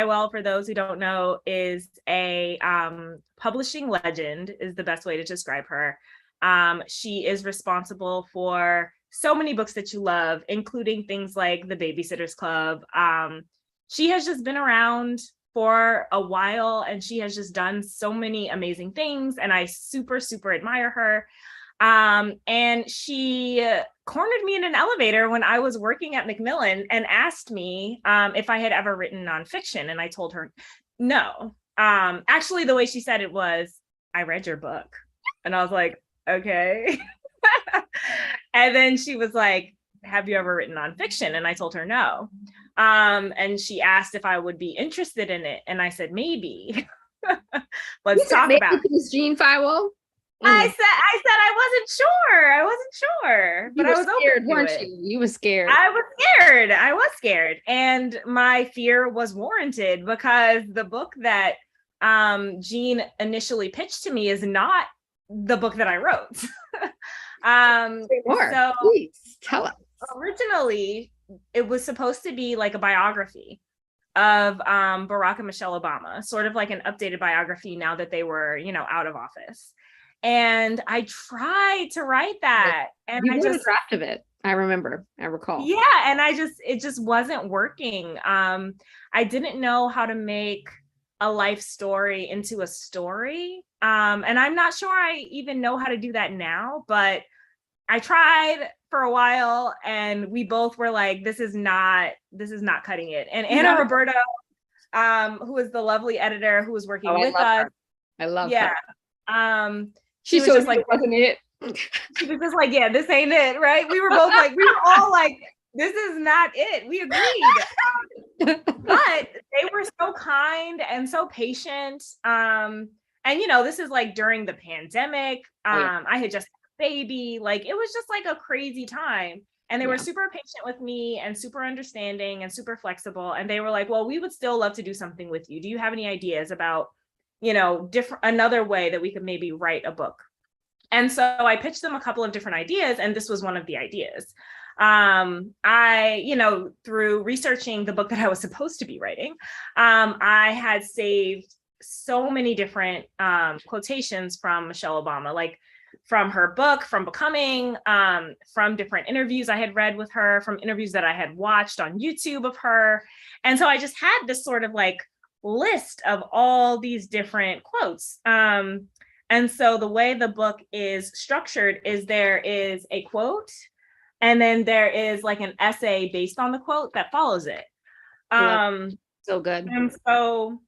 Well, for those who don't know, is a publishing legend, is the best way to describe her. She is responsible for so many books that you love, including things like The Babysitter's Club. She has just been around for a while, and she has just done so many amazing things, and I super, super admire her. And she cornered me in an elevator when I was working at Macmillan and asked me if I had ever written nonfiction. And I told her no. Actually, the way she said it was, I read your book. And I was like, okay. And then she was like, have you ever written nonfiction? And I told her no. And she asked if I would be interested in it. And I said, maybe. Let's talk about it. Jean Firewall. I said I wasn't sure, but I was scared, weren't you? You were scared. I was scared. And my fear was warranted because the book that Jean initially pitched to me is not the book that I wrote. So please tell us. Originally, it was supposed to be like a biography of Barack and Michelle Obama, sort of like an updated biography now that they were, out of office. And I tried to write that, and you wrote a draft of it. I recall. Yeah, and it just wasn't working. I didn't know how to make a life story into a story, and I'm not sure I even know how to do that now. But I tried for a while, and we both were like, "This is not cutting it." And Anna Roberto, who is the lovely editor who was working with us, I love her. She was just like, wasn't it? She was just like, yeah, this ain't it, right? We were all like, this is not it. We agreed. But they were so kind and so patient. And this is like during the pandemic. I had just had a baby. Like, it was just like a crazy time. And they were super patient with me and super understanding and super flexible. And they were like, well, we would still love to do something with you. Do you have any ideas about another way that we could maybe write a book? And so I pitched them a couple of different ideas, and this was one of the ideas. I, through researching the book that I was supposed to be writing, I had saved so many different quotations from Michelle Obama, like from her book, from Becoming, from different interviews I had read with her, from interviews that I had watched on YouTube of her. And so I just had this sort of like list of all these different quotes. And so the way the book is structured is there is a quote, and then there is like an essay based on the quote that follows it. So good. And so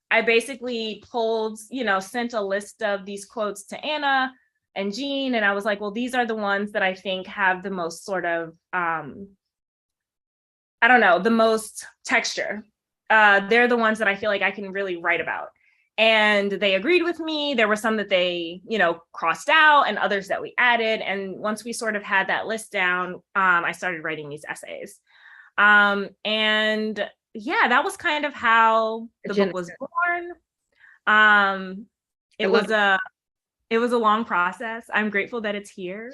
I basically sent a list of these quotes to Anna and Jean, and I was like, well, these are the ones that I think have the most sort of, the most texture. They're the ones that I feel like I can really write about. And they agreed with me. There were some that they, crossed out, and others that we added. And once we sort of had that list down, I started writing these essays. And yeah, that was kind of how the book was born. It was a long process. I'm grateful that it's here.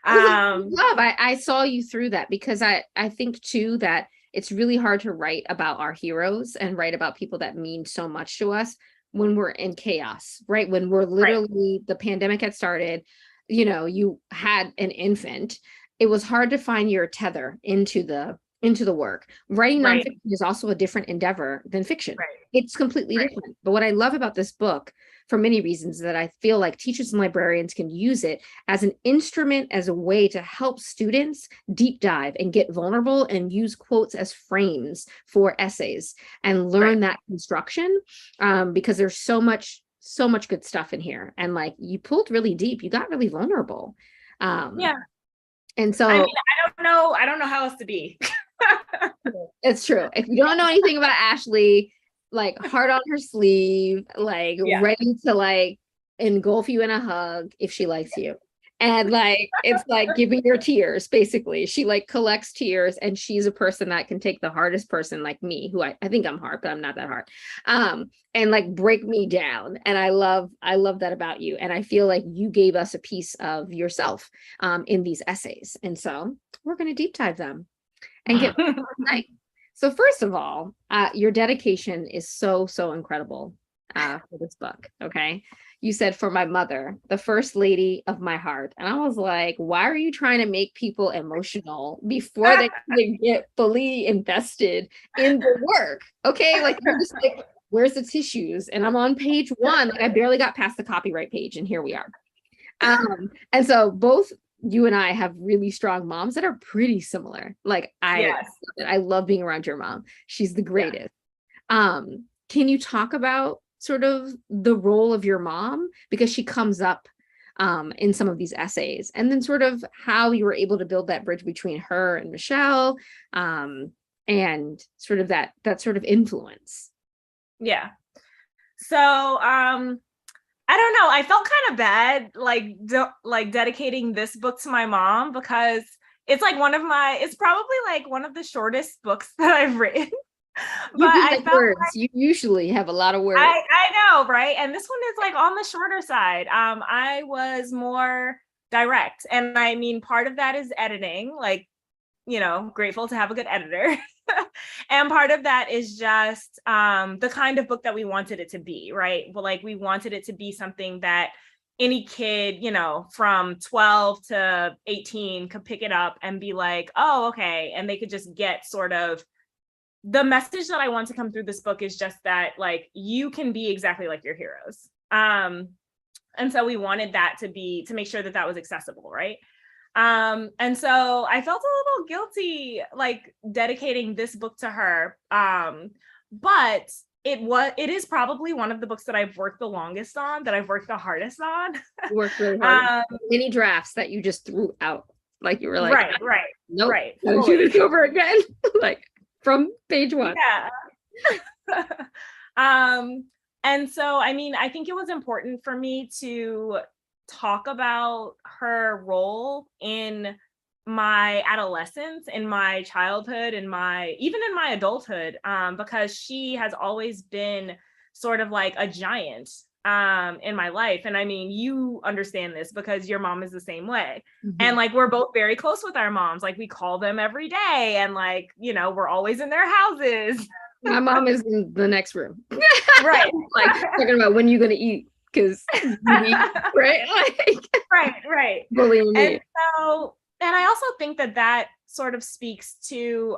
I saw you through that, because I think too that it's really hard to write about our heroes and write about people that mean so much to us when we're in chaos, right? When we're literally, the pandemic had started, you had an infant. It was hard to find your tether into the work. Writing nonfiction is also a different endeavor than fiction. It's completely different. But what I love about this book, for many reasons, that I feel like teachers and librarians can use it as an instrument, as a way to help students deep dive and get vulnerable and use quotes as frames for essays and learn that construction, because there's so much good stuff in here. And like, you pulled really deep, you got really vulnerable. And so I don't know how else to be. It's true. If you don't know anything about Ashley, like, heart on her sleeve, like ready to like engulf you in a hug if she likes you. And like, it's like giving her tears, basically. She like collects tears, and she's a person that can take the hardest person like me, who I think I'm hard, but I'm not that hard, and like break me down. And I love that about you. And I feel like you gave us a piece of yourself in these essays. And so we're going to deep dive them and get So first of all, your dedication is so, so incredible for this book. Okay. You said for my mother, the first lady of my heart. And I was like, why are you trying to make people emotional before they can get fully invested in the work? Okay. Like you're just like, where's the tissues? And I'm on page 1. Like I barely got past the copyright page, and here we are. And so both you and I have really strong moms that are pretty similar. Like Yes. I love being around your mom. She's the greatest. Can you talk about sort of the role of your mom, because she comes up in some of these essays, and then sort of how you were able to build that bridge between her and Michelle, and sort of that sort of influence. Yeah. So I don't know. I felt kind of bad, like dedicating this book to my mom, because it's like it's probably like one of the shortest books that I've written. You But do I like felt words. You usually have a lot of words. I know, right? And this one is like on the shorter side. I was more direct, and I mean, part of that is editing, like, grateful to have a good editor. And part of that is just the kind of book that we wanted it to be, right? But like, we wanted it to be something that any kid, from 12 to 18 could pick it up and be like, oh, okay. And they could just get sort of the message that I want to come through this book is just that, like, you can be exactly like your heroes. And so we wanted that to make sure that was accessible, right? And so I felt a little guilty, like, dedicating this book to her. But it is probably one of the books that I've worked the longest on, that I've worked the hardest on. You worked really hard. Many drafts that you just threw out. Like you were like, right. Nope, Right. gotta do this over again. Like from page 1. Yeah. And so, I mean, I think it was important for me to talk about her role in my adolescence, in my childhood, even in my adulthood, because she has always been sort of like a giant in my life. And I mean, you understand this because your mom is the same way. Mm-hmm. And like, we're both very close with our moms. Like, we call them every day, and like, we're always in their houses. My mom is in the next room. Right. Like talking about when you're going to eat, because right? Like, right. Bullying me. And I also think that sort of speaks to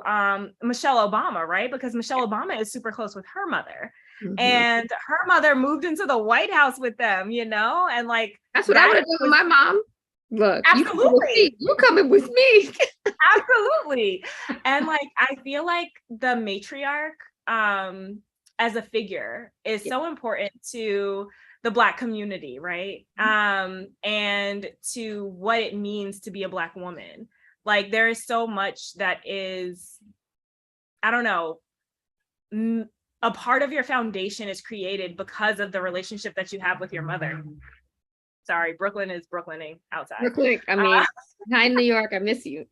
Michelle Obama, right? Because Michelle Obama is super close with her mother. Mm-hmm. And her mother moved into the White House with them, and like, that's what I would have done with my mom. Look, absolutely, you're coming with me. Absolutely. And like, I feel like the matriarch as a figure is so important to the Black community, right? And to what it means to be a Black woman. Like, there is so much that is, I don't know, a part of your foundation is created because of the relationship that you have with your mother. Sorry, Brooklyn is Brooklyning outside. Brooklyn, I mean, hi, New York, I miss you.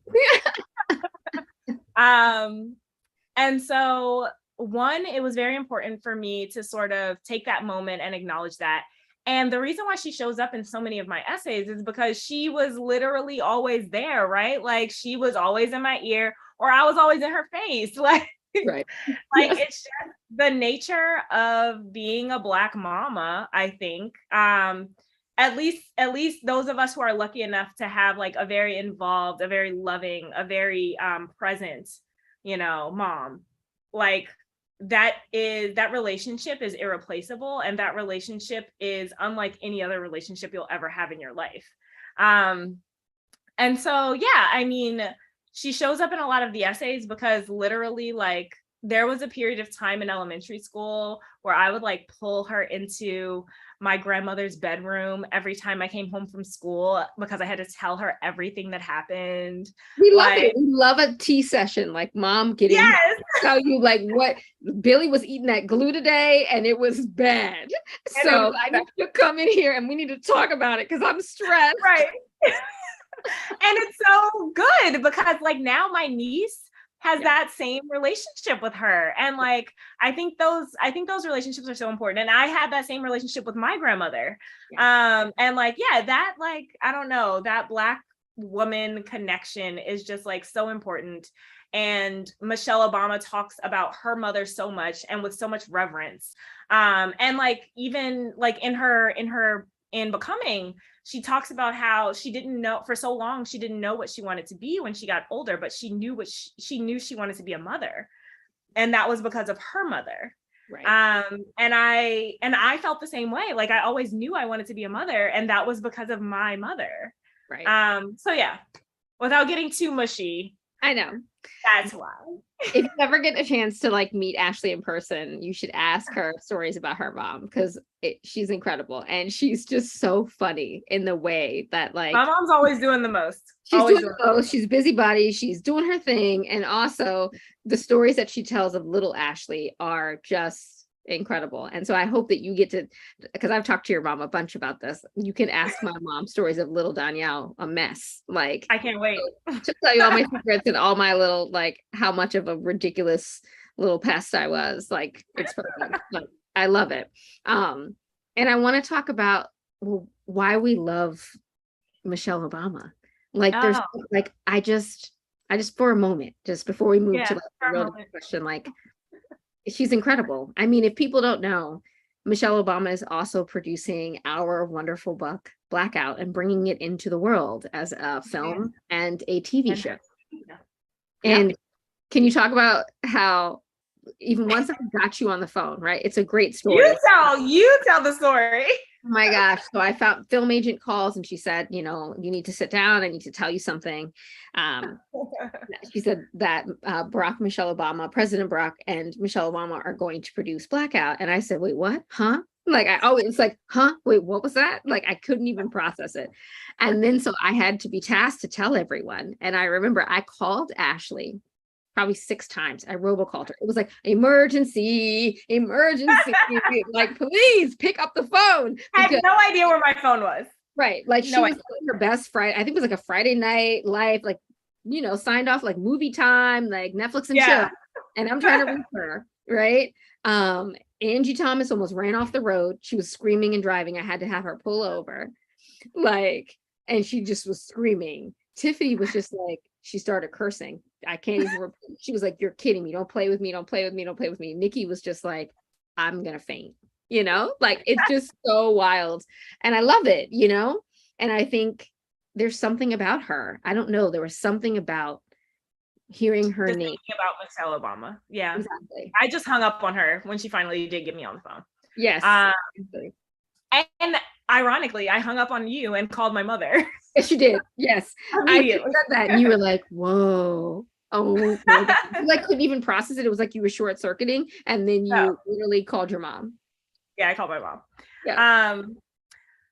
And so, one, it was very important for me to sort of take that moment and acknowledge that. And the reason why she shows up in so many of my essays is because she was literally always there, right? Like, she was always in my ear, or I was always in her face. Like, right. Like, it's just the nature of being a Black mama, I think. At least those of us who are lucky enough to have like a very involved, a very loving, a very present, mom, like, that relationship is irreplaceable, and that relationship is unlike any other relationship you'll ever have in your life. And so, yeah, I mean, she shows up in a lot of the essays because literally, like, there was a period of time in elementary school where I would like pull her into my grandmother's bedroom every time I came home from school because I had to tell her everything that happened. We love it. We love a tea session, like, mom getting tell you like what Billy was eating that glue today and it was bad. So I need you to come in here and we need to talk about it because I'm stressed. Right. And it's so good because like now my niece has that same relationship with her. And like, I think those relationships are so important. And I had that same relationship with my grandmother. And like, that, like, I don't know, that Black woman connection is just like so important. and Michelle Obama talks about her mother so much and with so much reverence. And like even like in Becoming, she talks about how she didn't know for so long, she didn't know what she wanted to be when she got older, but she knew she knew she wanted to be a mother. And that was because of her mother. Right. And I felt the same way. Like I always knew I wanted to be a mother, and that was because of my mother. Right. So yeah, without getting too mushy, I know. that's why. If you ever get a chance to like meet Ashley in person, you should ask her stories about her mom, because she's incredible, and she's just so funny in the way that like My mom's always doing the most. she's Always doing the most. She's busybody. She's doing her thing, and also the stories that she tells of little Ashley are just incredible. And so I hope that you get to, because I've talked to your mom a bunch about this, you can ask my mom stories of little Dhonielle, a mess. Like I can't wait to tell you all my secrets and all my little, like how much of a ridiculous little pest I was. Like it's perfect. Like, I love it. And I want to talk about why we love Michelle Obama. Like there's like I just for a moment, just before we move to like the real question, like she's incredible. I mean, if people don't know, Michelle Obama is also producing our wonderful book, Blackout, and bringing it into the world as a film and a TV show. And can you talk about how, even once I got you on the phone, right? It's a great story. You tell the story. Oh my gosh. So I found film agent calls and she said, you know, you need to sit down. I need to tell you something. She said that President Barack and Michelle Obama are going to produce Blackout. And I said, wait, what? Huh? Like I always like, huh? Wait, what was that? Like I couldn't even process it. And then so I had to be tasked to tell everyone. And I remember I called Ashley probably 6 times. I robocalled her. It was like, emergency, like, please pick up the phone. I had no idea where my phone was. Right. Like she was her best Friday. I think it was like a Friday night live, like, you know, signed off like movie time, like Netflix and chill. And I'm trying to reach her. Right. Angie Thomas almost ran off the road. She was screaming and driving. I had to have her pull over. Like, and she just was screaming. Tiffany was just like, she started cursing. I can't even repeat. She was like, you're kidding me. Don't play with me. Don't play with me. Don't play with me. Nikki was just like, I'm going to faint, you know, like it's just so wild. And I love it, you know, and I think there's something about her. I don't know. There was something about hearing her name. About Michelle Obama. Yeah, exactly. I just hung up on her when she finally did get me on the phone. Yes. And ironically, I hung up on you and called my mother. Yes, you did. Yes. I said that and you were like, whoa. Oh, you like couldn't even process it. It was like you were short circuiting, and then you literally called your mom. Yeah, I called my mom. Yeah.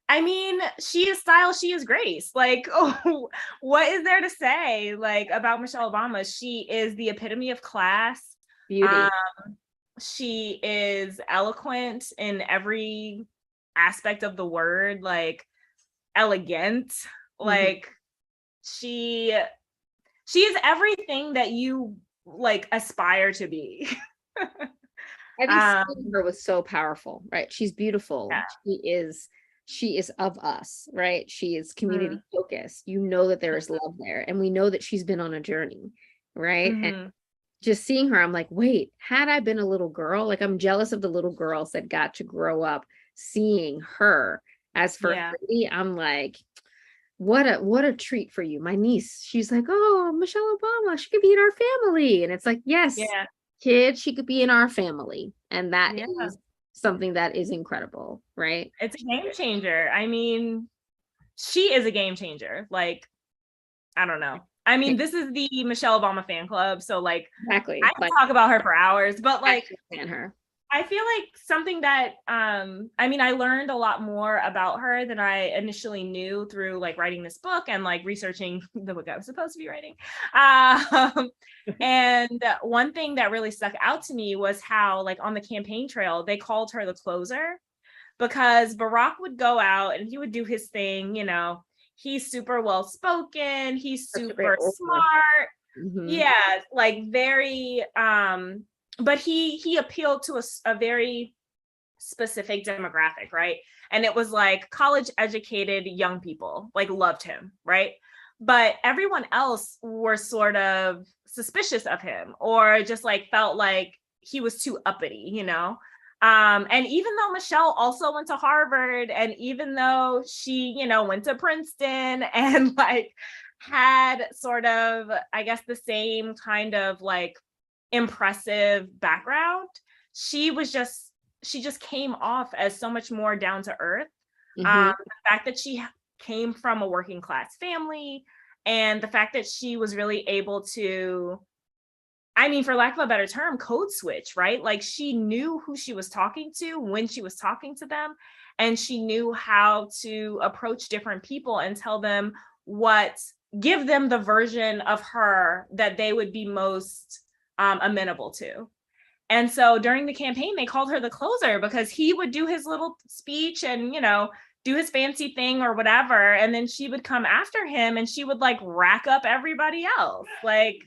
I mean, she is style, she is grace. Like, oh, what is there to say like about Michelle Obama? She is the epitome of class. Beauty. She is eloquent in every aspect of the word, like elegant. Like she is everything that you like aspire to be. I think seeing her was so powerful, right? She's beautiful. Yeah. She is of us, right? She is community focused. You know that there is love there, and we know that she's been on a journey, right? And just seeing her, I'm like, wait, had I been a little girl, like I'm jealous of the little girls that got to grow up seeing her as First Lady. I'm like, what a treat for you. My niece, she's like, oh, Michelle Obama, she could be in our family. And it's like, yes, kid, she could be in our family. And that is something that is incredible, right? It's a game changer. I mean, she is a game changer. Like, I don't know. I mean, this is the Michelle Obama fan club. So like, exactly. I can talk about her for hours, but like, her. I feel like something that, I mean, I learned a lot more about her than I initially knew through like writing this book and like researching the book I was supposed to be writing. And one thing that really stuck out to me was how like on the campaign trail, they called her the closer, because Barack would go out and he would do his thing, you know, he's super well spoken, he's super smart. Yeah, like very, but he appealed to a very specific demographic, right? And it was like college educated young people like loved him, right? But everyone else were sort of suspicious of him, or just like felt like he was too uppity, you know? And even though Michelle also went to Harvard, and even though she, you know, went to Princeton and like had sort of, I guess, the same kind of like impressive background, she just came off as so much more down to earth. Mhm. The fact that she came from a working class family, and the fact that she was really able to, I mean, for lack of a better term, code switch, right? Like she knew who she was talking to when she was talking to them, and she knew how to approach different people and tell them give them the version of her that they would be most amenable to. And so during the campaign, they called her the closer because he would do his little speech and, you know, do his fancy thing or whatever. And then she would come after him and she would like rack up everybody else. Like,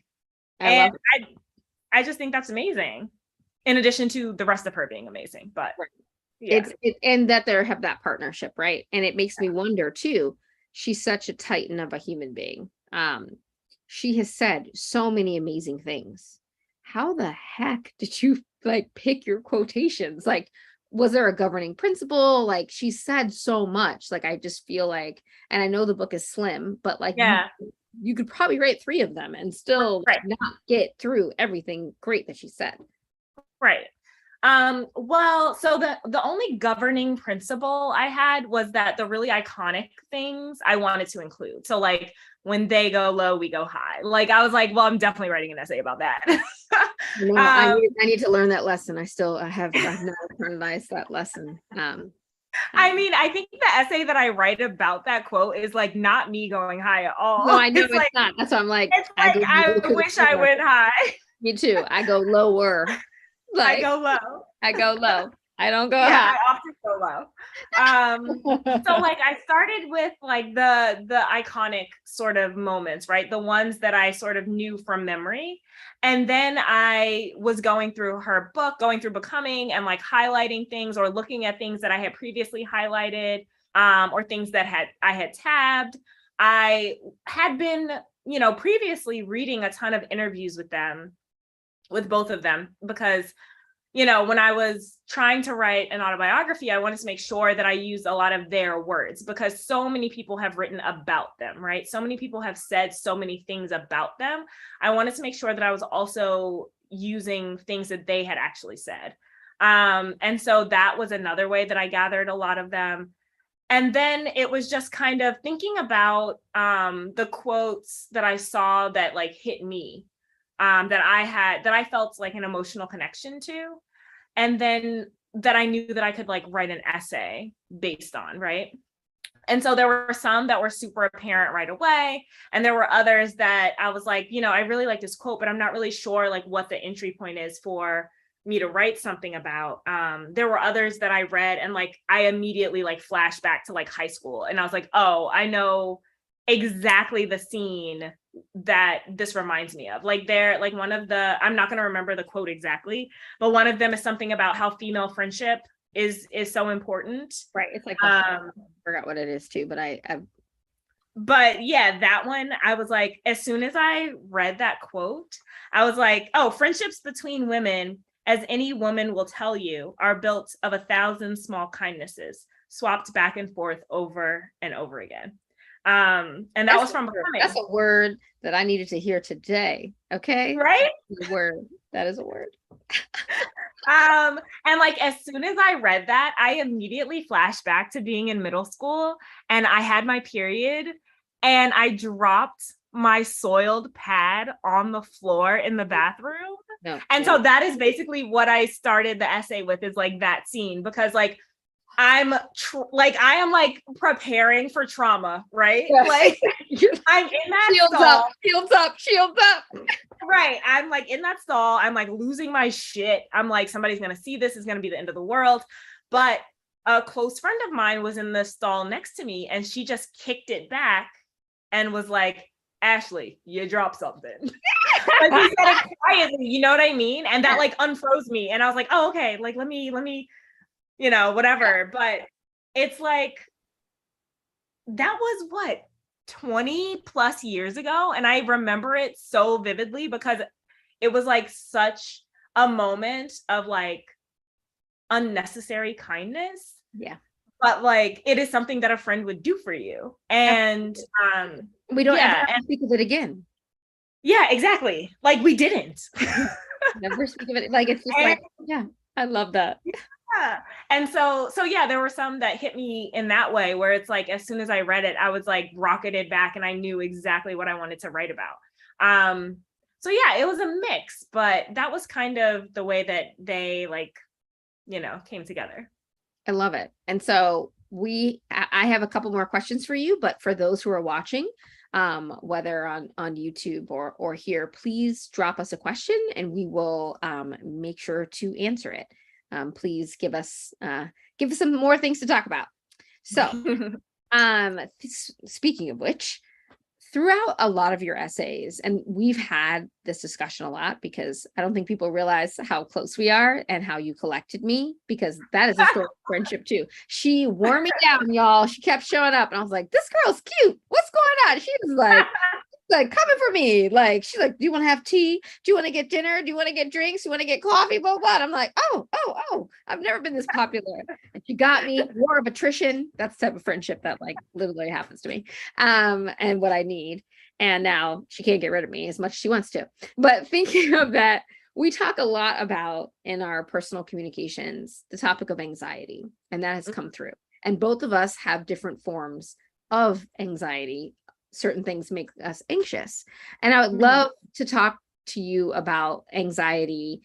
I love and I just think that's amazing. In addition to the rest of her being amazing, but Right. yeah. And that they have that partnership, right? And it makes me wonder too, she's such a titan of a human being. She has said so many amazing things. How the heck did you like pick your quotations? Like, was there a governing principle? Like, she said so much. Like, I just feel like, and I know the book is slim, but like Yeah. you could probably write 3 of them and still Right. not get through everything great that she said. Right. Well, so the only governing principle I had was that the really iconic things I wanted to include. So like when they go low, we go high. Like I was like, well, I'm definitely writing an essay about that. No, I need to learn that lesson. I've not internalized that lesson. I mean, I think the essay that I write about that quote is like not me going high at all. No, I know it's like, not. That's why I'm like, it's like I wish I went high. Me too. I go lower. Like, I go low. I go low. I don't go yeah, high. I often go low. So like I started with like the iconic sort of moments, right? The ones that I sort of knew from memory. And then I was going through her book, going through Becoming, and like highlighting things or looking at things that I had previously highlighted, or things that I had tabbed. I had been, you know, previously reading a ton of interviews with both of them, because you know, when I was trying to write an autobiography, I wanted to make sure that I used a lot of their words, because so many people have written about them, right? So many people have said so many things about them. I wanted to make sure that I was also using things that they had actually said. And so that was another way that I gathered a lot of them. And then it was just kind of thinking about the quotes that I saw that like hit me, that I felt like an emotional connection to, and then that I knew that I could like write an essay based on, right? And so there were some that were super apparent right away, and there were others that I was like, you know, I really like this quote, but I'm not really sure like what the entry point is for me to write something about. There were others that I read and like I immediately like flashed back to like high school, and I was like, oh, I know exactly the scene that this reminds me of. Like they're like one of the, I'm not going to remember the quote exactly, but one of them is something about how female friendship is so important. Right. It's like I forgot what it is too, but but yeah, that one, I was like, as soon as I read that quote, I was like, oh, friendships between women, as any woman will tell you, are built of 1,000 small kindnesses swapped back and forth over and over again. And that was from Becoming. That's a word that I needed to hear today. Okay. Right? That's a word. That is a word. And like as soon as I read that, I immediately flashed back to being in middle school, and I had my period, and I dropped my soiled pad on the floor in the bathroom. No, and so that is basically what I started the essay with, is like that scene, because like I am like preparing for trauma, right? Yes. Like I'm in that shields up. Right. I'm like in that stall. I'm like losing my shit. I'm like, somebody's going to see this. Is going to be the end of the world. But a close friend of mine was in the stall next to me, and she just kicked it back and was like, Ashley, you dropped something. Like she said it quietly, you know what I mean? And that like unfroze me. And I was like, oh, okay. Like, let me, you know, whatever. But it's like, that was what, 20 plus years ago. And I remember it so vividly because it was like such a moment of like unnecessary kindness. Yeah. But like it is something that a friend would do for you. And we don't yeah, ever have to speak of it again. Yeah, exactly. Like we didn't. Never speak of it. Like it's just like, yeah, I love that. Yeah. And so yeah, there were some that hit me in that way where it's like as soon as I read it, I was like rocketed back and I knew exactly what I wanted to write about. So yeah, it was a mix, but that was kind of the way that they like, you know, came together. I love it. And so I have a couple more questions for you, but for those who are watching, whether on YouTube or here, please drop us a question and we will make sure to answer it. Please give us some more things to talk about. So speaking of which, throughout a lot of your essays, and we've had this discussion a lot because I don't think people realize how close we are and how you collected me, because that is a story of friendship too. She wore me down, y'all. She kept showing up and I was like, this girl's cute. What's going on? She was like coming for me. Like, she's like, do you want to have tea? Do you want to get dinner? Do you want to get drinks? Do you want to get coffee? Blah, blah. I'm like, oh, I've never been this popular. And she got me. War of attrition. That's the type of friendship that like literally happens to me. And what I need. And now she can't get rid of me as much as she wants to. But thinking of that, we talk a lot about in our personal communications, the topic of anxiety, and that has come through. And both of us have different forms of anxiety. Certain things make us anxious. And I would love to talk to you about anxiety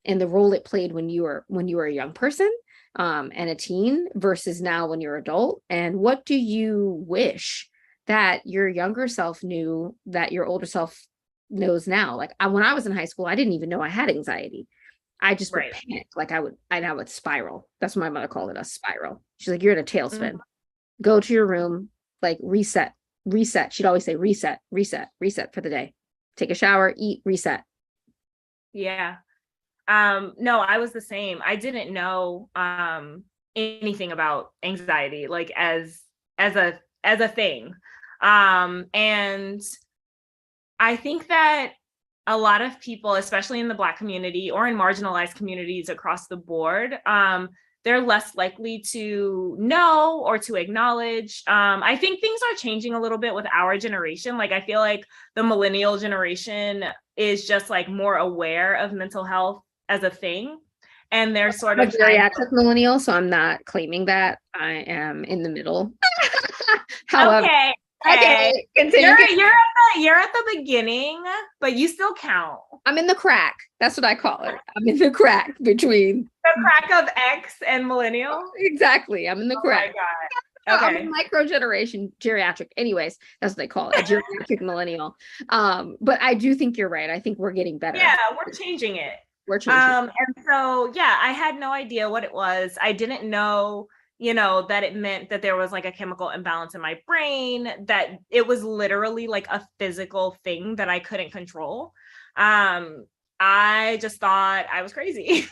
and the role it played when you were a young person and a teen versus now when you're adult. And what do you wish that your younger self knew that your older self knows now? Like when I was in high school, I didn't even know I had anxiety. I just would panic. Like I would spiral. That's what my mother called it, a spiral. She's like, you're in a tailspin. Go to your room, like reset. She'd always say reset for the day. Take a shower, eat, reset. Yeah. No, I was the same. I didn't know anything about anxiety like as a thing. And I think that a lot of people, especially in the Black community or in marginalized communities across the board, they're less likely to know or to acknowledge. I think things are changing a little bit with our generation. Like, I feel like the millennial generation is just like more aware of mental health as a thing. And they're sort of geriatric millennial, so I'm not claiming that. I am in the middle. However, okay. Continue. You're at the beginning, but you still count. I'm in the crack. That's what I call it. I'm in the crack between the crack of X and millennial. Exactly. I'm in the crack. Oh my God. Okay. I'm a micro generation geriatric. Anyways, that's what they call it, a geriatric millennial. But I do think you're right. I think we're getting better. Yeah, we're changing it. And so yeah, I had no idea what it was. I didn't know, you know, that it meant that there was like a chemical imbalance in my brain, that it was literally like a physical thing that I couldn't control. I just thought I was crazy.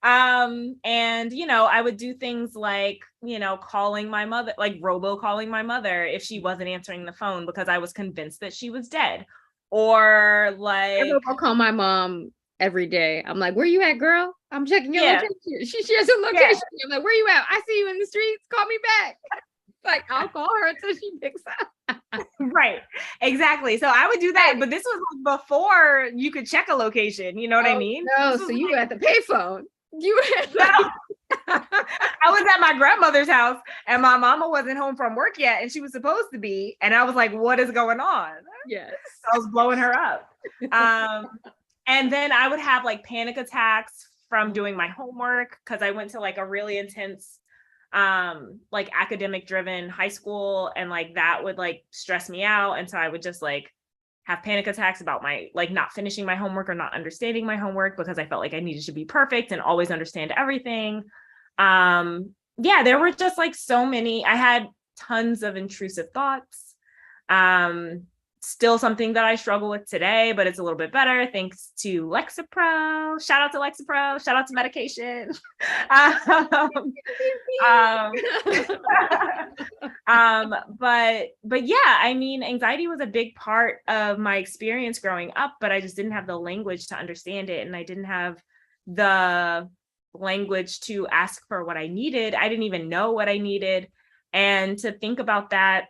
And you know, I would do things like, you know, calling my mother, like robocalling my mother if she wasn't answering the phone because I was convinced that she was dead. Or like I robocall my mom every day. I'm like, where you at, girl? I'm checking your location. She shares a location. Yeah. I'm like, where you at? I see you in the streets. Call me back. Like, I'll call her until she picks up. Right. Exactly. So I would do that, but this was before you could check a location. You know what I mean? No, so you were at the payphone. You were at I was at my grandmother's house and my mama wasn't home from work yet and she was supposed to be. And I was like, what is going on? Yes. So I was blowing her up. And then I would have like panic attacks from doing my homework because I went to like a really intense, like academic driven high school, and like that would like stress me out. And so I would just like have panic attacks about my like not finishing my homework or not understanding my homework because I felt like I needed to be perfect and always understand everything. Yeah, there were just like so many. I had tons of intrusive thoughts. still something that I struggle with today, but it's a little bit better thanks to Lexapro. Shout out to Lexapro. Shout out to medication. um, but yeah, I mean, anxiety was a big part of my experience growing up, but I just didn't have the language to understand it, and I didn't have the language to ask for what I needed. I didn't even know what I needed. And to think about that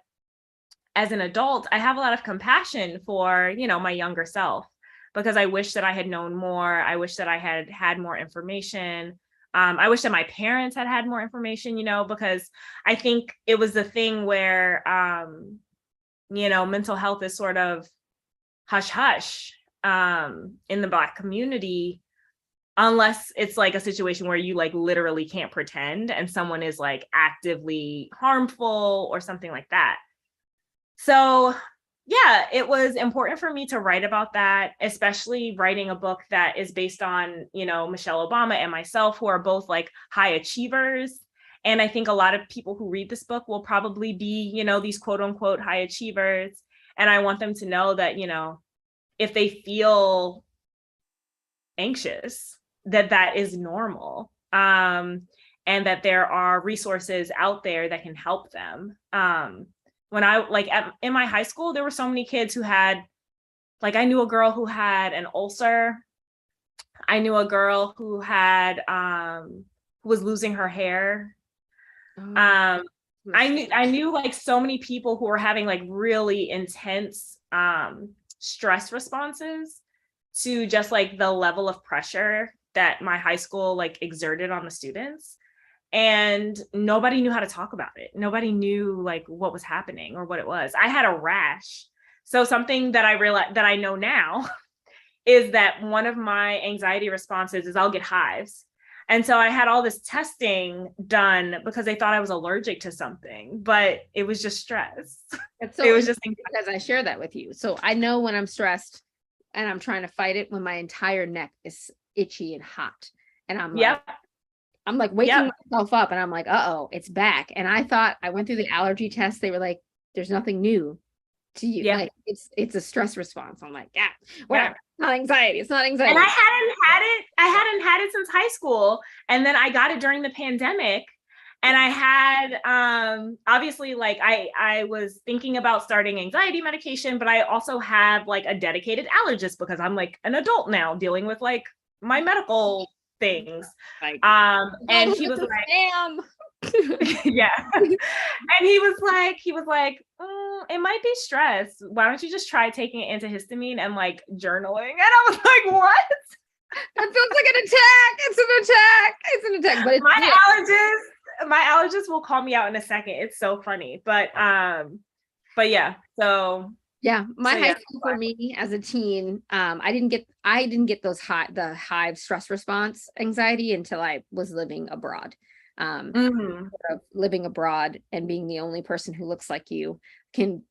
as an adult, I have a lot of compassion for, my younger self, because I wish that I had known more. I wish that I had had more information. I wish that my parents had had more information, because I think it was the thing where, mental health is sort of hush hush in the Black community, unless it's like a situation where you like literally can't pretend and someone is like actively harmful or something like that. So yeah, it was important for me to write about that, especially writing a book that is based on, Michelle Obama and myself, who are both like high achievers. And I think a lot of people who read this book will probably be, these quote unquote high achievers. And I want them to know that, if they feel anxious, that is normal. And that there are resources out there that can help them. When I in my high school, there were so many kids who had, I knew a girl who had an ulcer. I knew a girl who had who was losing her hair. I knew like so many people who were having like really intense stress responses to just like the level of pressure that my high school like exerted on the students. And nobody knew how to talk about it. Nobody knew like what was happening or what it was. I had a rash. So something that I realized that I know now is that one of my anxiety responses is I'll get hives. And so I had all this testing done because they thought I was allergic to something, but it was just stress. So it was just because I share that with you. So I know when I'm stressed and I'm trying to fight it, when my entire neck is itchy and hot. And I'm like waking myself up and I'm like, uh-oh, it's back. And I thought, I went through the allergy test. They were like, there's nothing new to you. Like it's a stress response. I'm like, whatever. It's not anxiety. It's not anxiety. And I hadn't had it since high school. And then I got it during the pandemic. And I had, obviously, like I was thinking about starting anxiety medication, but I also have like a dedicated allergist because I'm like an adult now dealing with like my medical things. And he was like, yeah. And he was like, it might be stress. Why don't you just try taking antihistamine and like journaling? And I was like, what? That feels like an attack. It's an attack. But it's my allergist will call me out in a second. It's so funny. But yeah. So high school for me as a teen, I didn't get those the hive stress response anxiety until I was living abroad. Living abroad and being the only person who looks like you can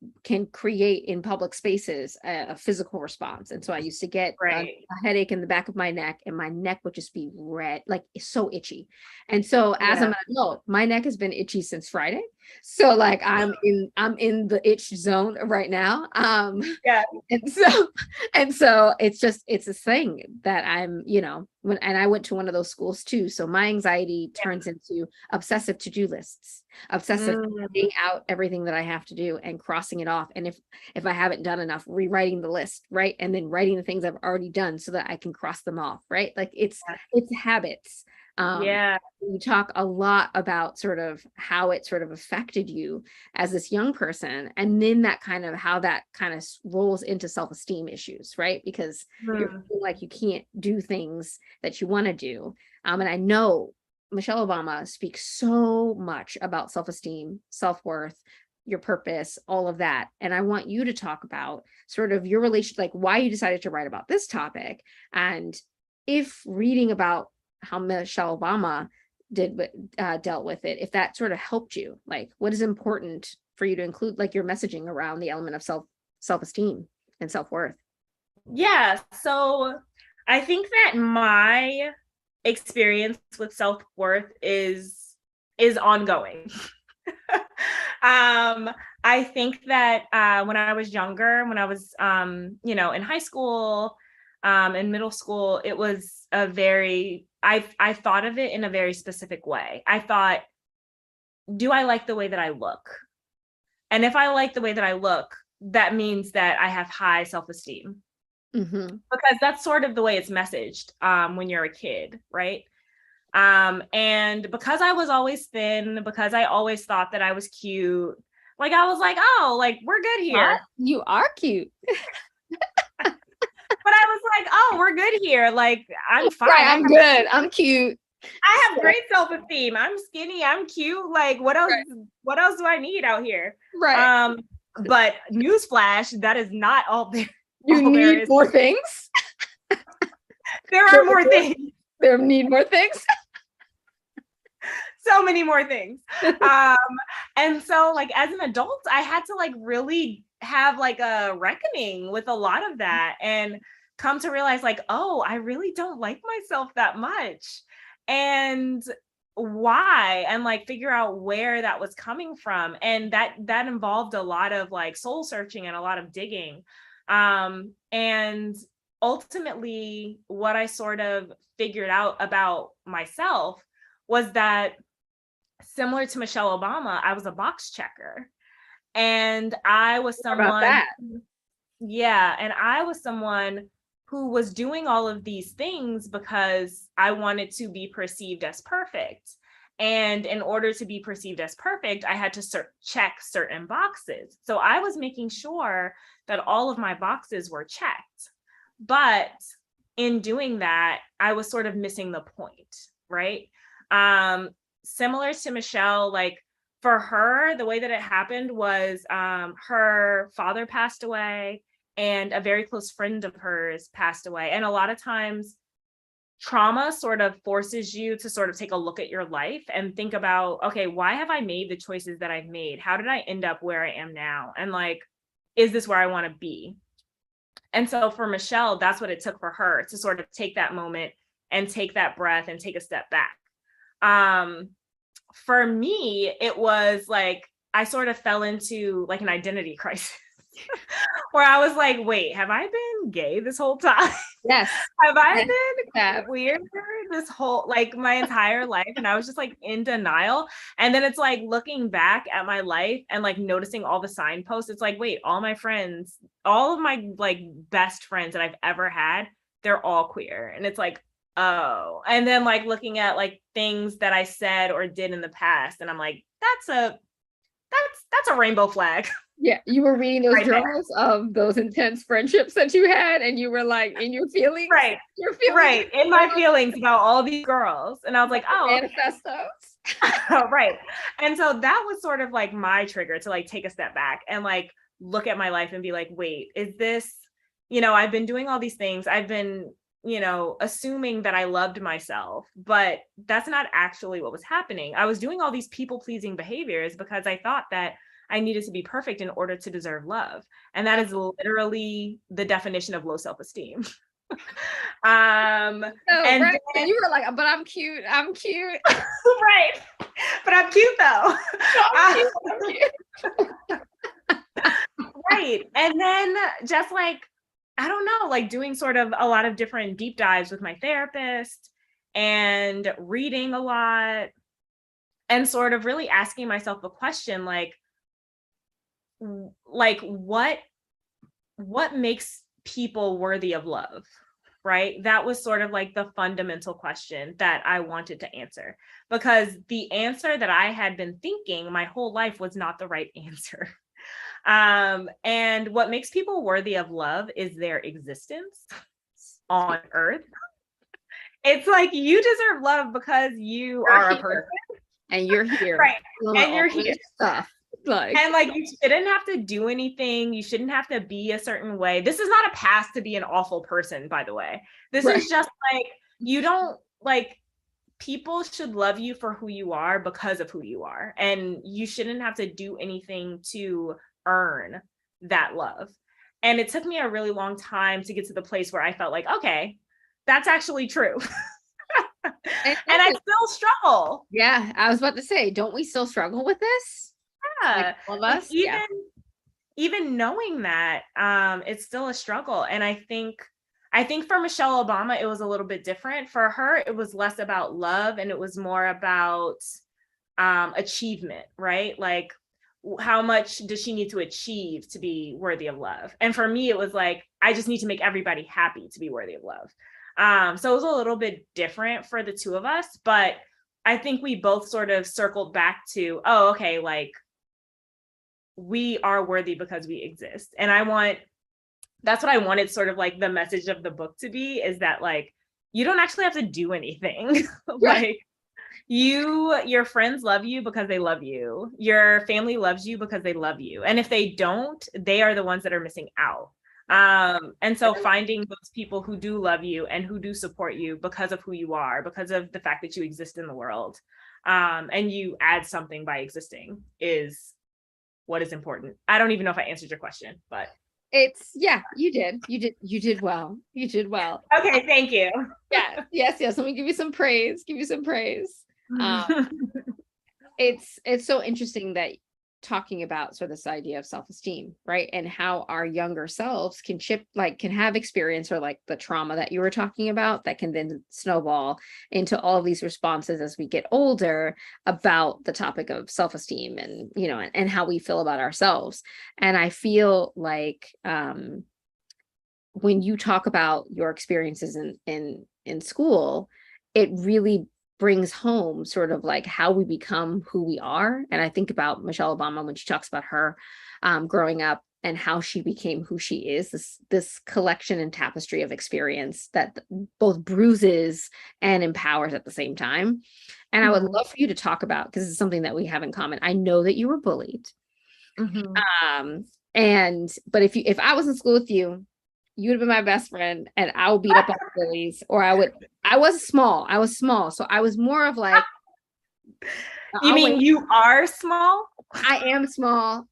create in public spaces a physical response. And so I used to get a headache in the back of my neck, and my neck would just be red, like it's so itchy. And so as I'm an adult, my neck has been itchy since Friday. So like I'm in the itch zone right now. And so it's a thing that I'm, and I went to one of those schools too. So my anxiety turns into obsessive to-do lists, obsessive writing out everything that I have to do and crossing it off. And if I haven't done enough, rewriting the list, right? And then writing the things I've already done so that I can cross them off, right? Like it's habits. We talk a lot about sort of how it sort of affected you as this young person, and then how that kind of rolls into self-esteem issues, right? Because you're feeling like you can't do things that you want to do. And I know Michelle Obama speaks so much about self-esteem, self-worth, your purpose, all of that. And I want you to talk about sort of your relationship, like why you decided to write about this topic, and if reading about how Michelle Obama dealt with it, if that sort of helped you, like what is important for you to include, like your messaging around the element of self-esteem and self-worth. Yeah, so I think that my experience with self-worth is ongoing. I think that when I was younger, when I was, in high school, in middle school, it was I thought of it in a very specific way. I thought, do I like the way that I look? And if I like the way that I look, that means that I have high self-esteem. Because that's sort of the way it's messaged when you're a kid, right? And because I was always thin, because I always thought that I was cute, like I was like, oh, like we're good here. What? You are cute. But I was like, oh, we're good here. Like I'm fine. Right, I'm good. I'm cute. I have great self-esteem. I'm skinny. I'm cute. Like what else? Right. What else do I need out here? Right. But newsflash, that is not all there. You need more things. There are more things. There need more things. So many more things. And so like as an adult, I had to like really have like a reckoning with a lot of that and come to realize like, oh, I really don't like myself that much. And why? And like figure out where that was coming from. And that involved a lot of like soul searching and a lot of digging. And ultimately what I sort of figured out about myself was that, similar to Michelle Obama, I was a box checker. And I was someone, and I was someone who was doing all of these things because I wanted to be perceived as perfect. And in order to be perceived as perfect, I had to check certain boxes. So I was making sure that all of my boxes were checked. But in doing that, I was sort of missing the point, right? Similar to Michelle, like for her, the way that it happened was her father passed away and a very close friend of hers passed away. And a lot of times trauma sort of forces you to sort of take a look at your life and think about, okay, why have I made the choices that I've made? How did I end up where I am now? And like, is this where I want to be? And so for Michelle, that's what it took for her to sort of take that moment and take that breath and take a step back. For me, it was like, I sort of fell into like an identity crisis where I was like, wait, have I been gay this whole time? Yes. Have I been weird this whole, like my entire life? And I was just like in denial. And then it's like looking back at my life and like noticing all the signposts. It's like, wait, all my friends, all of my like best friends that I've ever had, they're all queer. And it's like, oh, and then like looking at like things that I said or did in the past, and I'm like, that's a rainbow flag. Yeah, you were reading those journals of those intense friendships that you had, and you were like in your feelings, right? Your feelings, right? In my feelings about all these girls, and I was like, oh, manifestos, right? And so that was sort of like my trigger to like take a step back and like look at my life and be like, wait, is this? I've been doing all these things. I've been assuming that I loved myself, but that's not actually what was happening. I was doing all these people-pleasing behaviors because I thought that I needed to be perfect in order to deserve love. And that is literally the definition of low self-esteem. And right. Then, you were like, but I'm cute. Right. But I'm cute though. I'm cute. Right. And then just like, I don't know, like doing sort of a lot of different deep dives with my therapist and reading a lot and sort of really asking myself the question, like what makes people worthy of love, right? That was sort of like the fundamental question that I wanted to answer, because the answer that I had been thinking my whole life was not the right answer. And what makes people worthy of love is their existence on earth. It's like you deserve love because you're a person. And you're here. Right. And you're here. Stuff. And like you shouldn't have to do anything. You shouldn't have to be a certain way. This is not a pass to be an awful person, by the way. This is just like, you don't like, people should love you for who you are because of who you are. And you shouldn't have to do anything to earn that love. And it took me a really long time to get to the place where I felt like, okay, that's actually true. And I still struggle. Yeah, I was about to say, don't we still struggle with this? Yeah. All of Like us. Yeah. even knowing that, it's still a struggle. And I think for Michelle Obama, it was a little bit different. For her, it was less about love and it was more about achievement, right? Like how much does she need to achieve to be worthy of love? And for me, it was like, I just need to make everybody happy to be worthy of love. So it was a little bit different for the two of us, but I think we both sort of circled back to, oh, okay, like we are worthy because we exist. And that's what I wanted sort of like the message of the book to be, is that like, you don't actually have to do anything. Like your friends love you because they love you. Your family loves you because they love you. And if they don't, they are the ones that are missing out. And so finding those people who do love you and who do support you because of who you are, because of the fact that you exist in the world, and you add something by existing, is what is important. I don't even know if I answered your question, but you did well. You did well. okay, thank you. Yes. Let me give you some praise. It's so interesting that talking about sort of this idea of self-esteem, right? And how our younger selves can have experience, or like the trauma that you were talking about that can then snowball into all of these responses as we get older about the topic of self-esteem and, and how we feel about ourselves. And I feel like when you talk about your experiences in school, it really brings home sort of like how we become who we are. And I think about Michelle Obama when she talks about her growing up and how she became who she is, this collection and tapestry of experience that both bruises and empowers at the same time. And I would love for you to talk about, because it's something that we have in common. I know that you were bullied. But if I was in school with you, you would have been my best friend, and I would beat up on bullies, or I was small. So I was more of like, you mean you are small? I am small.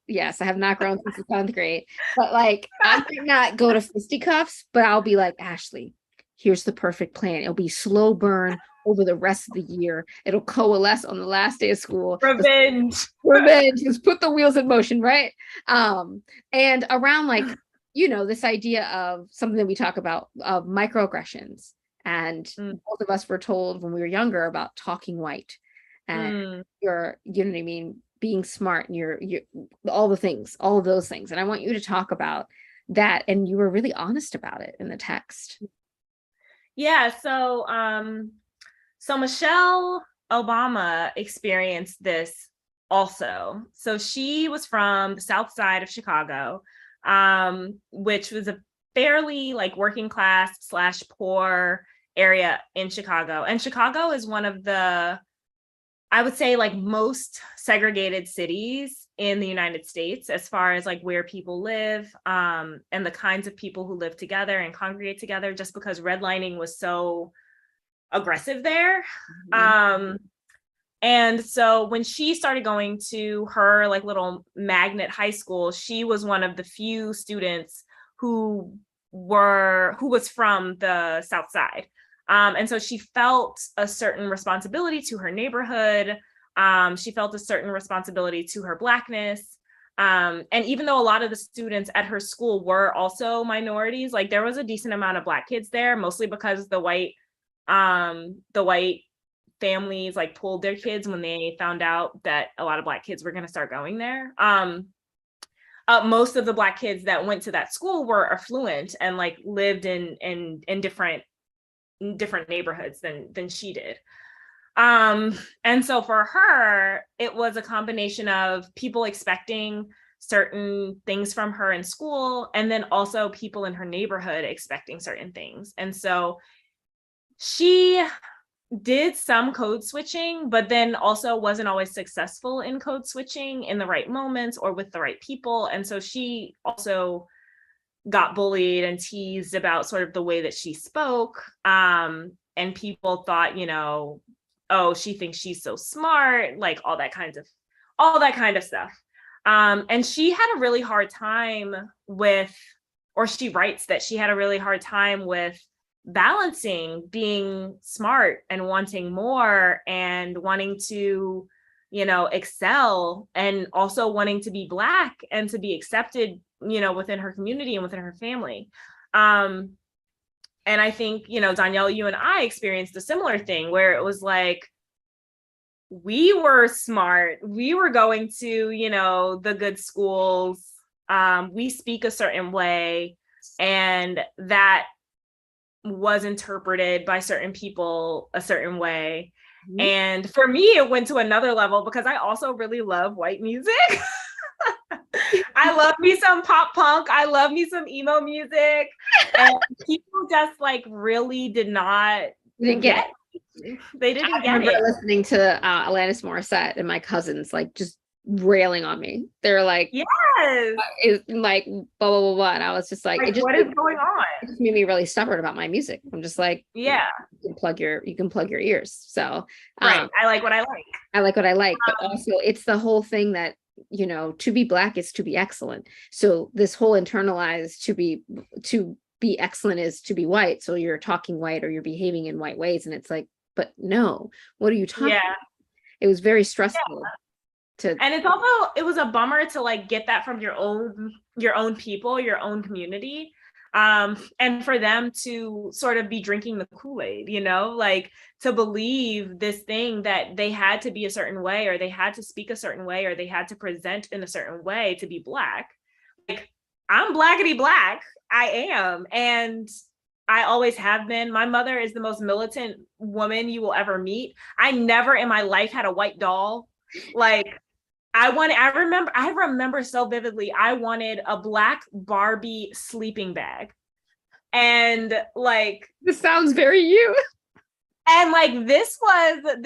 Yes, I have not grown since the 10th grade, but like, I might not go to fisticuffs, but I'll be like, Ashley, here's the perfect plan. It'll be slow burn over the rest of the year. It'll coalesce on the last day of school. Revenge. Just put the wheels in motion, right? And around like, this idea of something that we talk about, of microaggressions. And both of us were told when we were younger about talking white and you're, you know what I mean, being smart, and you're all of those things. And I want you to talk about that. And you were really honest about it in the text. Yeah. So Michelle Obama experienced this also. So she was from the South Side of Chicago, which was a fairly like working class / poor area in Chicago. And Chicago is one of the, I would say, like most segregated cities in the United States as far as like where people live, and the kinds of people who live together and congregate together, just because redlining was so aggressive there. And so when she started going to her like little magnet high school, she was one of the few students who was from the South Side. And so she felt a certain responsibility to her neighborhood. She felt a certain responsibility to her Blackness. And even though a lot of the students at her school were also minorities, like there was a decent amount of Black kids there, mostly because the white families like pulled their kids when they found out that a lot of Black kids were going to start going there. Most of the Black kids that went to that school were affluent and like lived in different neighborhoods than she did. And so for her, it was a combination of people expecting certain things from her in school, and then also people in her neighborhood expecting certain things. And so she did some code switching, but then also wasn't always successful in code switching in the right moments or with the right people. And so she also got bullied and teased about sort of the way that she spoke. And people thought, oh, she thinks she's so smart, like all that kind of stuff. And she had a really hard time with, or she writes that she had a really hard time with balancing being smart and wanting more and wanting to excel, and also wanting to be Black and to be accepted, within her community and within her family. And I think, Dhonielle, you and I experienced a similar thing where it was like, we were smart. We were going to, the good schools. We speak a certain way, and that was interpreted by certain people a certain way. Mm-hmm. And for me, it went to another level because I also really love white music. I love me some pop punk. I love me some emo music. And people just like really didn't get it. They didn't get it. Listening to Alanis Morissette, and my cousins like just railing on me. They're like, yes, it's like blah blah blah blah. And I was just like what is going on? It just made me really stubborn about my music. I'm just like, yeah, you can plug your ears. So right, I like what I like. I like what I like, but also it's the whole thing that, to be Black is to be excellent. So this whole internalized to be excellent is to be white. So you're talking white or you're behaving in white ways, and it's like, but no, what are you talking about? It was very stressful. And it was a bummer to like get that from your own people, your own community. And for them to sort of be drinking the Kool-Aid, like to believe this thing that they had to be a certain way, or they had to speak a certain way, or they had to present in a certain way to be Black. Like, I'm Blackity Black. I am. And I always have been. My mother is the most militant woman you will ever meet. I never in my life had a white doll. Like, I remember so vividly, I wanted a Black Barbie sleeping bag. And like, this sounds very you. And like, this was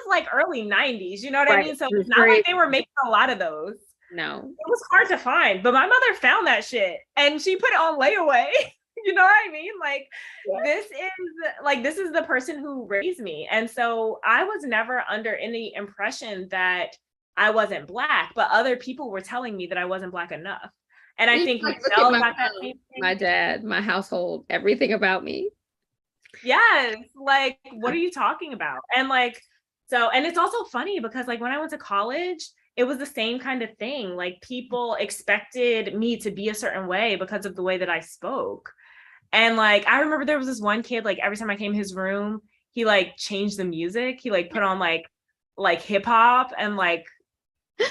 like early 90s, you know what I mean? So it's not like they were making a lot of those. No. It was hard to find, but my mother found that shit and she put it on layaway. You know what I mean? Like, this is the person who raised me. And so I was never under any impression that I wasn't Black, but other people were telling me that I wasn't Black enough. And I think my dad, my household, everything about me. Yes. Like, what are you talking about? And like, so, and it's also funny because like when I went to college, it was the same kind of thing. Like, people expected me to be a certain way because of the way that I spoke. And like, I remember there was this one kid, like every time I came to his room, he like changed the music. He like put on like hip hop and like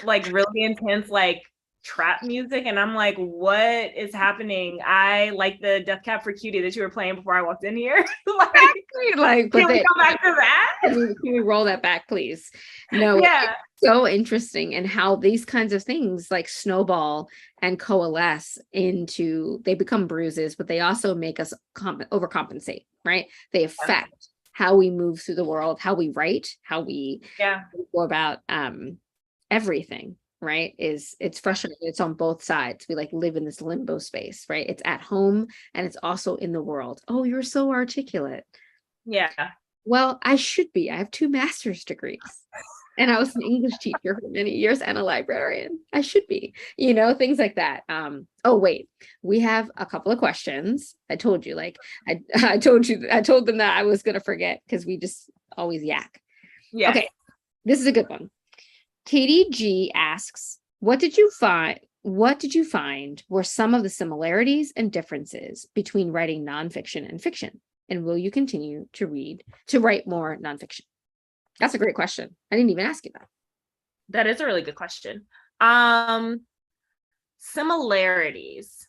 really intense, like trap music. And I'm like, what is happening? I like the Death Cab for Cutie that you were playing before I walked in here. like, can we come back to that? Can we roll that back, please? No, yeah. It's so interesting, and how these kinds of things like snowball and coalesce into, they become bruises, but they also make us overcompensate, right? They affect how we move through the world, how we write, how we go about everything. Right? It's frustrating. It's on both sides. We like live in this limbo space, right? It's at home and it's also in the world. Oh, you're so articulate. Yeah. Well, I should be. I have 2 master's degrees and I was an English teacher for many years and a librarian. I should be, things like that. Oh, wait, we have a couple of questions. I told you, like, I told them that I was going to forget because we just always yak. Yeah. Okay. This is a good one. Katie G asks, what did you find were some of the similarities and differences between writing nonfiction and fiction? And will you continue to write more nonfiction? That's a great question. I didn't even ask you that. That is a really good question. Similarities.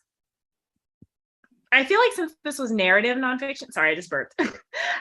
I feel like since this was narrative nonfiction, sorry, I just burped.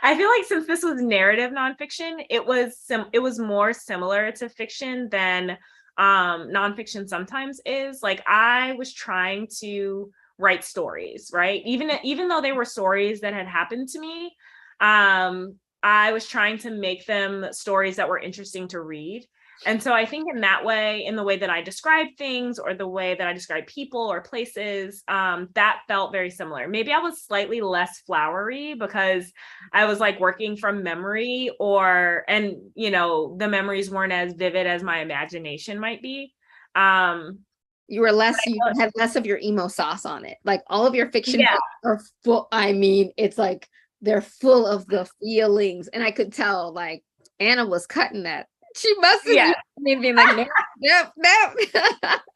I feel like since this was narrative nonfiction, it was more similar to fiction than nonfiction sometimes is. Like, I was trying to write stories, right? Even though they were stories that had happened to me, I was trying to make them stories that were interesting to read. And so I think in that way, in the way that I describe things or the way that I describe people or places, that felt very similar. Maybe I was slightly less flowery because I was like working from memory and the memories weren't as vivid as my imagination might be. You had less of your emo sauce on it. Like, all of your fiction books are full. I mean, it's like, they're full of the feelings. And I could tell like Anna was cutting that She must have Yeah. me being like, nope, nope,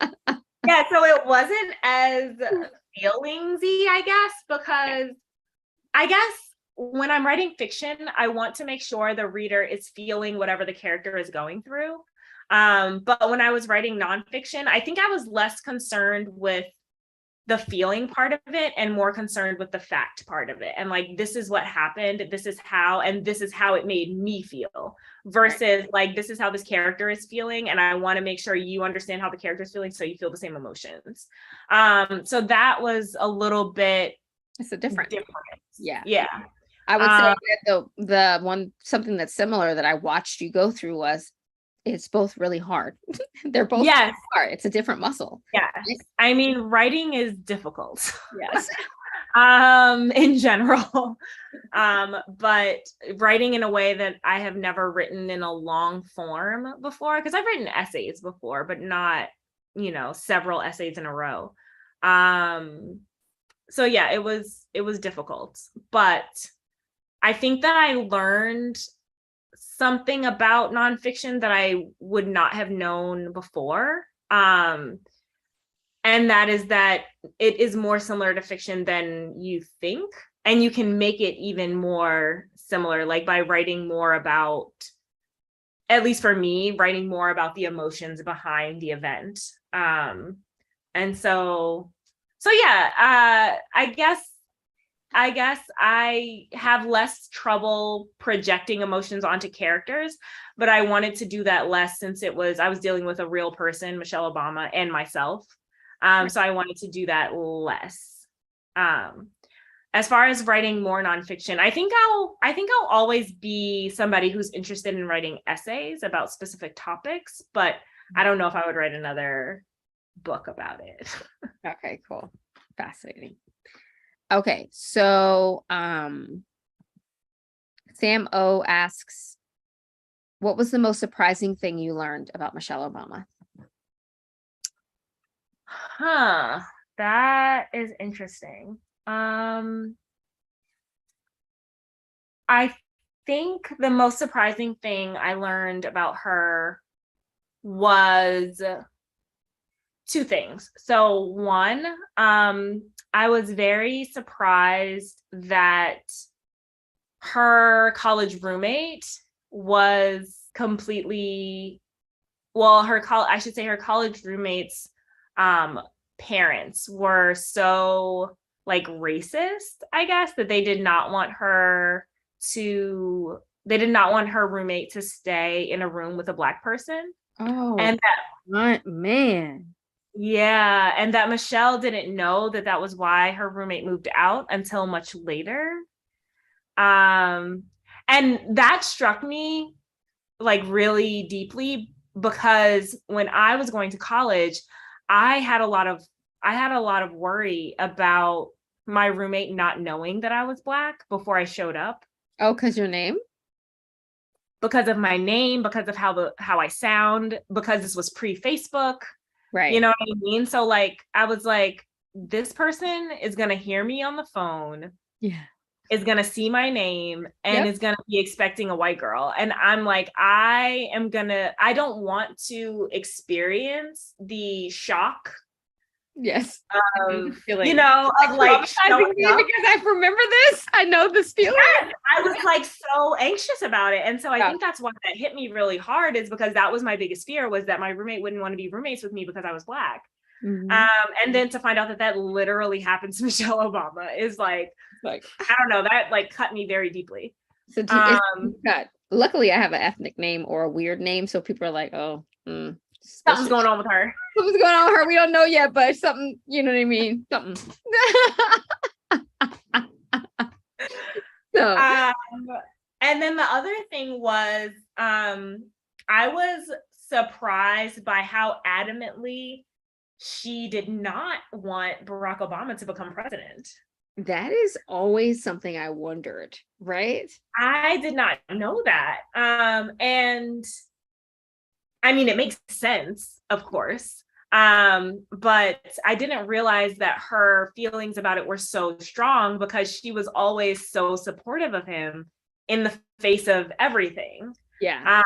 nope. Yeah, so it wasn't as feelingsy, I guess, because I guess when I'm writing fiction, I want to make sure the reader is feeling whatever the character is going through. But when I was writing nonfiction, I think I was less concerned with the feeling part of it and more concerned with the fact part of it. And like, this is what happened, this is how, and this is how it made me feel, versus like, this is how this character is feeling. And I want to make sure you understand how the character is feeling so you feel the same emotions. So that was a little bit It's a different. Yeah. Yeah. I would say that the one, something that's similar that I watched you go through was, it's both really hard. They're both hard. It's a different muscle. Yeah. I mean, writing is difficult. Yes. In general. But writing in a way that I have never written in a long form before, because I've written essays before, but not, several essays in a row. So yeah, it was difficult, but I think that I learned something about nonfiction that I would not have known before. And that is that it is more similar to fiction than you think. And you can make it even more similar, like by writing more about, at least for me, writing more about the emotions behind the event. And so yeah, I guess I have less trouble projecting emotions onto characters, but I wanted to do that less since I was dealing with a real person, Michelle Obama, and myself. So I wanted to do that less. As far as writing more nonfiction, I think I'll always be somebody who's interested in writing essays about specific topics, but I don't know if I would write another book about it. Okay, cool. Fascinating. Okay, so Sam O asks, what was the most surprising thing you learned about Michelle Obama? That is interesting. I think the most surprising thing I learned about her was two things. So one, I was very surprised that her college roommate was completely, her college roommate's parents were so like racist, I guess, that they did not want her roommate to stay in a room with a Black person. Oh, and that man. Yeah, and that Michelle didn't know that was why her roommate moved out until much later. And that struck me like really deeply, because when I was going to college, I had a lot of worry about my roommate not knowing that I was Black before I showed up. Oh, because your name? Because of my name, because of how I sound, because this was pre-Facebook. Right. You know what I mean? So like, I was like, this person is going to hear me on the phone. Yeah. Is going to see my name and is going to be expecting a white girl. And I'm like, I don't want to experience the shock. Yes. Of like showing up. Because I remember this. I know this feeling. Yes, I was like so anxious about it. And so I think that's why that hit me really hard, is because that was my biggest fear, was that my roommate wouldn't want to be roommates with me because I was Black. Mm-hmm. And then to find out that literally happened to Michelle Obama is like, I don't know, that like cut me very deeply. So luckily I have an ethnic name or a weird name. So people are like, oh, something's going on with her. Something's going on with her. We don't know yet, but something, you know what I mean? Something. So. And then the other thing was, I was surprised by how adamantly she did not want Barack Obama to become president. That is always something I wondered, right? I did not know that. And I mean, it makes sense, of course. But I didn't realize that her feelings about it were so strong, because she was always so supportive of him in the face of everything. Yeah.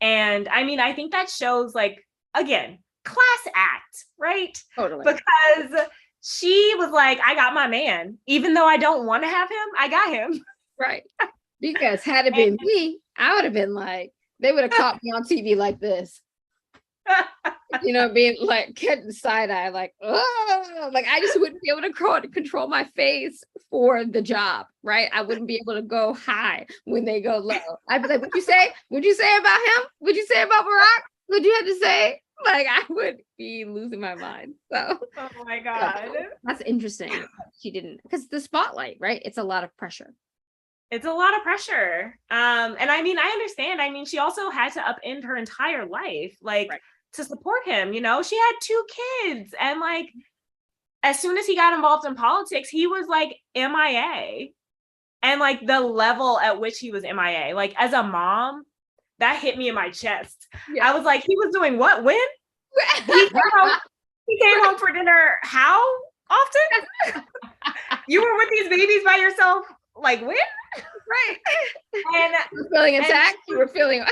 And I mean, I think that shows, like, again, class act, right? Totally. Because she was like, I got my man, even though I don't want to have him, I got him. Right. Because had it been me, I would have been like, they would have caught me on TV like this. Being like getting side eye, like, oh, like I just wouldn't be able to control my face for the job, right? I wouldn't be able to go high when they go low. I'd be like, what'd you say? What'd you say about him? What'd you say about Barack? What'd you have to say? Like, I would be losing my mind. So, oh my God. That's interesting. She didn't, because the spotlight, right? It's a lot of pressure. It's a lot of pressure. And I mean, I understand. I mean, she also had to upend her entire life, like, right, to support him. She had 2 kids, and like, as soon as he got involved in politics, he was like MIA. And like the level at which he was MIA, like as a mom, that hit me in my chest. Yeah. I was like, he was doing what? When? He came home for dinner. How often? You were with these babies by yourself? Like, when? Right. And you were feeling attacked. You were feeling.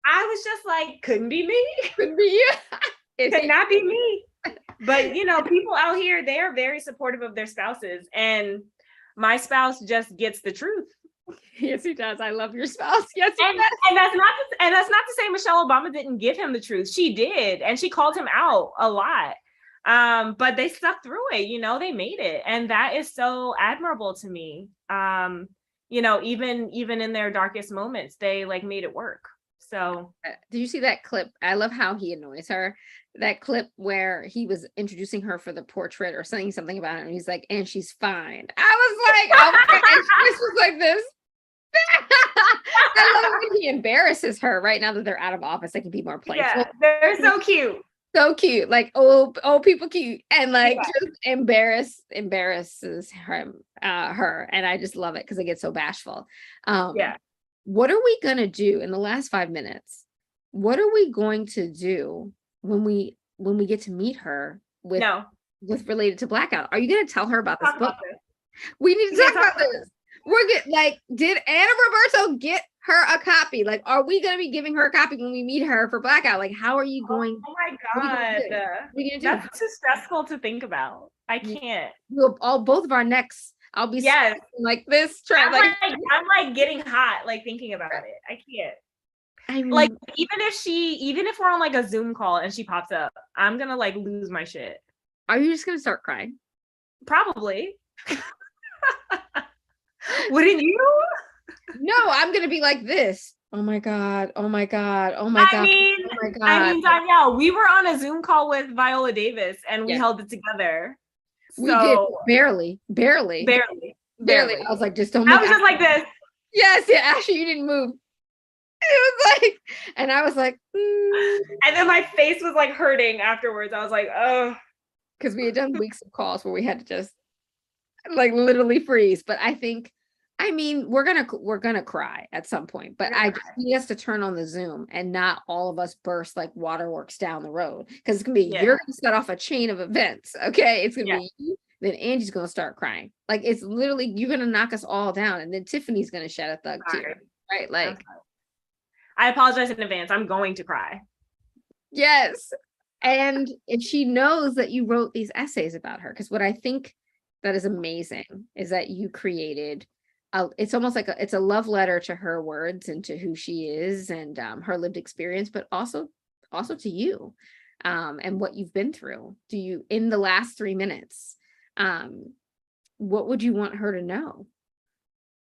I was just like, couldn't be me. Couldn't be you. It could not be me. But people out here, they are very supportive of their spouses, and my spouse just gets the truth. Yes, he does. I love your spouse. Yes, he does. And that's not to say Michelle Obama didn't give him the truth. She did, and she called him out a lot. But they stuck through it. They made it, and that is so admirable to me. Even in their darkest moments, they like made it work. So, did you see that clip? I love how he annoys her. That clip where he was introducing her for the portrait or saying something about it, and he's like, and she's fine. I was like, oh my God, and this was like this. I love when he embarrasses her right now that they're out of office. They can be more playful. Yeah, they're so cute. So cute, like old people cute, and like just embarrasses her, and I just love it because I get so bashful. What are we gonna do in the last 5 minutes? What are we going to do when we get to meet her with related to Blackout? Are you gonna tell her about this book? We need to talk about this. We're did Anna Roberto get her a copy? Like, are we gonna be giving her a copy when we meet her for Blackout? Like, how are you going? Oh my God, that's too stressful to think about. I can't. Both of our necks. I'll be like this. I'm like getting hot, like thinking about it. I can't. I mean, like, even if we're on like a Zoom call and she pops up, I'm gonna like lose my shit. Are you just gonna start crying? Probably. Wouldn't you? No, I'm gonna be like this. Oh my God. Oh my God. Oh my God. I mean, Dhonielle, we were on a Zoom call with Viola Davis and we held it together. We did barely. I was like, just don't. I was just like this. Yes, Ashley, you didn't move. It was like, and I was like, and then my face was like hurting afterwards. I was like, oh, because we had done weeks of calls where we had to just like literally freeze. But I mean, we're gonna cry at some point, but I just need us to turn on the Zoom and not all of us burst like waterworks down the road, because it's gonna be you're gonna set off a chain of events. Okay, it's gonna be you, then Angie's gonna start crying. Like, it's literally, you're gonna knock us all down, and then Tiffany's gonna shed a thug tear, right? Like, I apologize in advance. I'm going to cry. Yes, and if she knows that you wrote these essays about her, because what I think that is amazing is that you created. It's almost like it's a love letter to her words and to who she is and her lived experience, but also to you and what you've been through. Do you, in the last 3 minutes, what would you want her to know?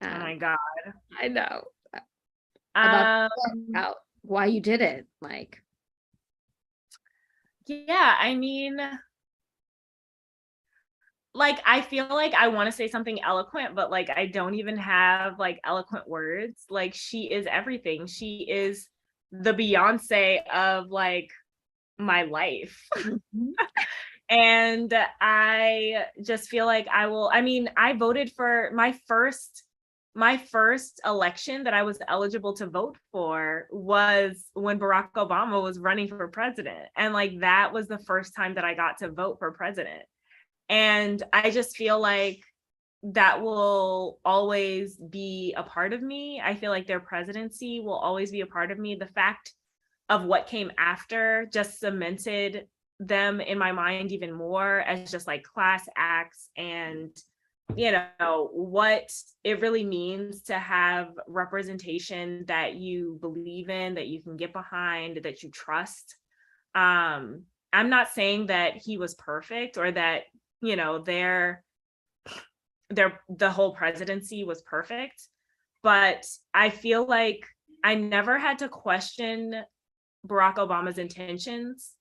Oh my God, I know about why you did it. Like, I mean, like, I feel like I want to say something eloquent, but like, I don't even have like eloquent words. Like, she is everything. She is the Beyonce of like my life. And I just feel like I voted for my first election that I was eligible to vote for was when Barack Obama was running for president. And like, that was the first time that I got to vote for president. And I just feel like, that will always be a part of me. I feel like their presidency will always be a part of me. The fact of what came after just cemented them in my mind even more as just like class acts, and what it really means to have representation that you believe in, that you can get behind, that you trust. I'm not saying that he was perfect, or that the whole presidency was perfect, but I feel like I never had to question Barack Obama's intentions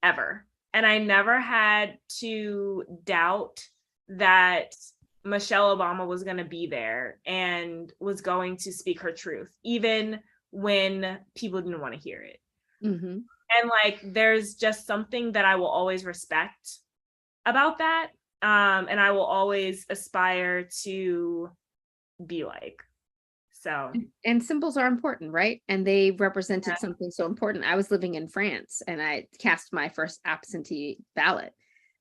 ever. And I never had to doubt that Michelle Obama was going to be there and was going to speak her truth, even when people didn't want to hear it. Mm-hmm. And like, there's just something that I will always respect about that. And I will always aspire to be like. So, and symbols are important, right? And they represented something so important. I was living in France and I cast my first absentee ballot.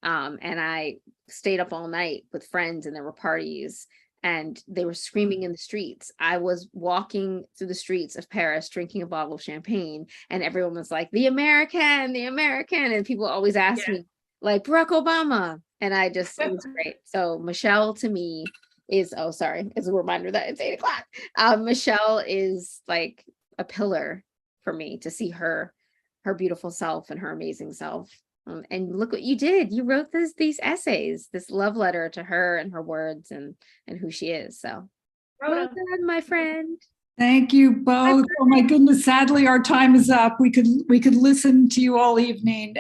And I stayed up all night with friends, and there were parties and they were screaming in the streets. I was walking through the streets of Paris, drinking a bottle of champagne, and everyone was like, the American. And people always asked me, like, Barack Obama. And it was great. So Michelle to me is, oh, sorry, as a reminder that it's 8:00. Michelle is like a pillar for me, to see her beautiful self and her amazing self. And look what you did. You wrote these essays, this love letter to her and her words and who she is. So well done, my friend. Thank you both. Oh my goodness, sadly our time is up. We could listen to you all evening.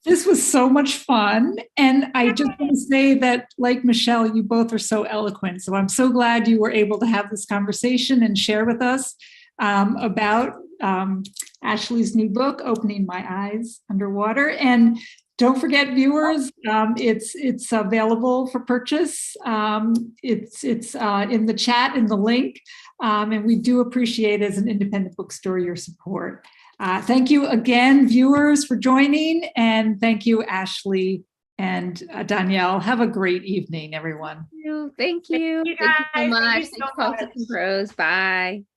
This was so much fun. And I just want to say that, like Michelle, you both are so eloquent. So I'm so glad you were able to have this conversation and share with us about Ashley's new book, Opening My Eyes Underwater. And don't forget, viewers, it's available for purchase. It's in the chat, in the link. And we do appreciate, as an independent bookstore, your support. Thank you again, viewers, for joining. And thank you, Ashley and Dhonielle. Have a great evening, everyone. Thank you. Thank you so much. Thank you, Bye.